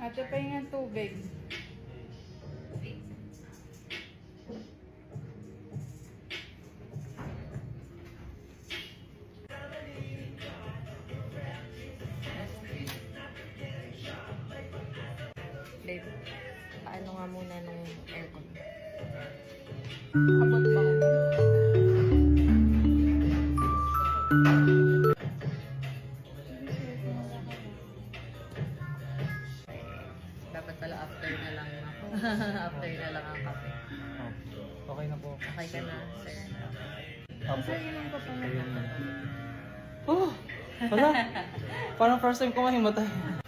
Ate, pahinga tubig. Babe, paano nga muna nung aircon? Abot ba ako? Dapat pala after na lang ako. After na lang ang kape. Oh, okay na po. Okay ka na, sir? Apo. Inom ko pa. Oh! Wala! Parang first time ko mahimatay.